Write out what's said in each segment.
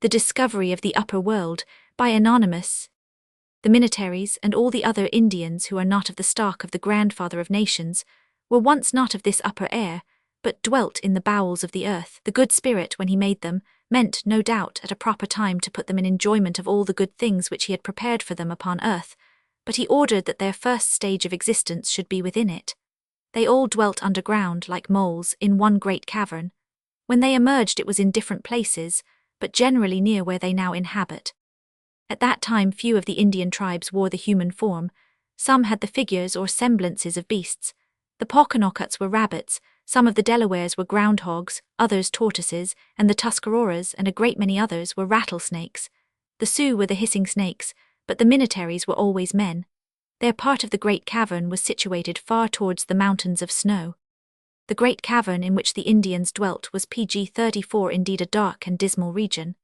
The Discovery of the Upper World, by Anonymous. The Minataries and all the other Indians who are not of the stock of the grandfather of nations were once not of this upper air, but dwelt in the bowels of the earth. The good spirit, when he made them, meant, no doubt, at a proper time to put them in enjoyment of all the good things which he had prepared for them upon earth, but he ordered that their first stage of existence should be within it. They all dwelt underground, like moles, in one great cavern. When they emerged it was in different places, but generally near where they now inhabit. At that time few of the Indian tribes wore the human form. Some had the figures or semblances of beasts. The Pocanockets were rabbits, some of the Delawares were groundhogs, others tortoises, and the Tuscaroras and a great many others were rattlesnakes. The Sioux were the hissing snakes, but the Minataries were always men. Their part of the great cavern was situated far towards the mountains of snow. The great cavern in which the Indians dwelt was pg-34, indeed a dark and dismal region.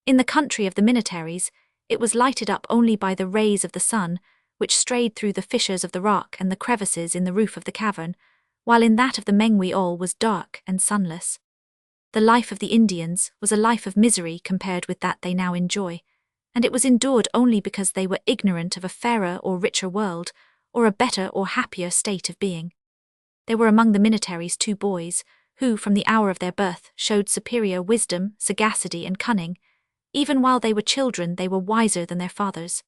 In the country of the Minataries, it was lighted up only by the rays of the sun, which strayed through the fissures of the rock and the crevices in the roof of the cavern, while in that of the Mengwe all was dark and sunless. The life of the Indians was a life of misery compared with that they now enjoy, and it was endured only because they were ignorant of a fairer or richer world, or a better or happier state of being. There were among the Minataries 2 boys, who, from the hour of their birth, showed superior wisdom, sagacity, and cunning. Even while they were children, they were wiser than their fathers.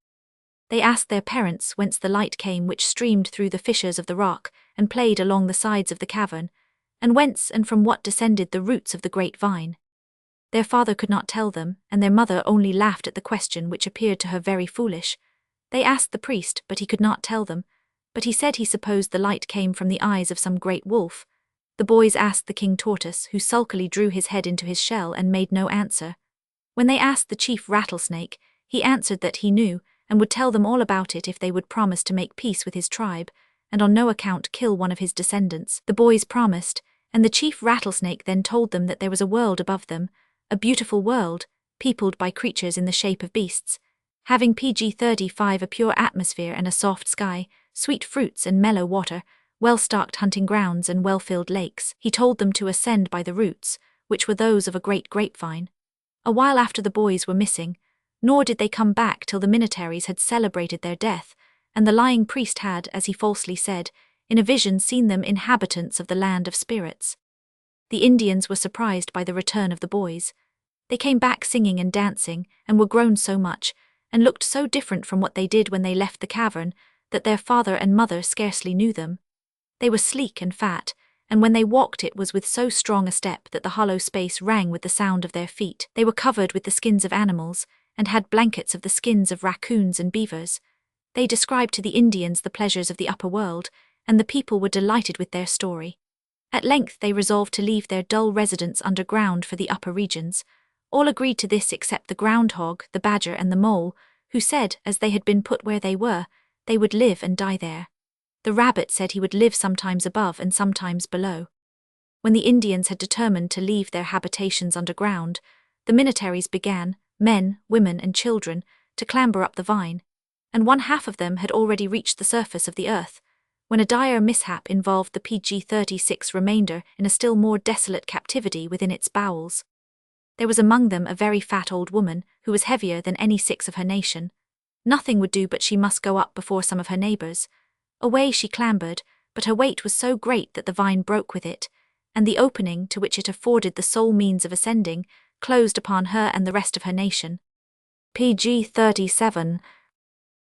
They asked their parents whence the light came which streamed through the fissures of the rock, and played along the sides of the cavern, and whence and from what descended the roots of the great vine. Their father could not tell them, and their mother only laughed at the question, which appeared to her very foolish. They asked the priest, but he could not tell them, but he said he supposed the light came from the eyes of some great wolf. The boys asked the king tortoise, who sulkily drew his head into his shell and made no answer. When they asked the chief rattlesnake, he answered that he knew, and would tell them all about it if they would promise to make peace with his tribe, and on no account kill one of his descendants. The boys promised, and the chief rattlesnake then told them that there was a world above them, a beautiful world, peopled by creatures in the shape of beasts, having pg-35 a pure atmosphere and a soft sky, sweet fruits and mellow water, well-stocked hunting grounds and well-filled lakes. He told them to ascend by the roots, which were those of a great grapevine. A while after the boys were missing, nor did they come back till the Minataries had celebrated their death, and the lying priest had, as he falsely said, in a vision seen them inhabitants of the land of spirits. The Indians were surprised by the return of the boys. They came back singing and dancing, and were grown so much, and looked so different from what they did when they left the cavern, that their father and mother scarcely knew them. They were sleek and fat, and when they walked it was with so strong a step that the hollow space rang with the sound of their feet. They were covered with the skins of animals, and had blankets of the skins of raccoons and beavers. They described to the Indians the pleasures of the upper world, and the people were delighted with their story. At length they resolved to leave their dull residence underground for the upper regions. All agreed to this except the groundhog, the badger, and the mole, who said, as they had been put where they were, they would live and die there. The rabbit said he would live sometimes above and sometimes below. When the Indians had determined to leave their habitations underground, the Minataries began, men, women, and children, to clamber up the vine, and 1/2 of them had already reached the surface of the earth, when a dire mishap involved the pg-36 remainder in a still more desolate captivity within its bowels. There was among them a very fat old woman, who was heavier than any 6 of her nation. Nothing would do but she must go up before some of her neighbours. Away she clambered, but her weight was so great that the vine broke with it, and the opening, to which it afforded the sole means of ascending, closed upon her and the rest of her nation. pg-37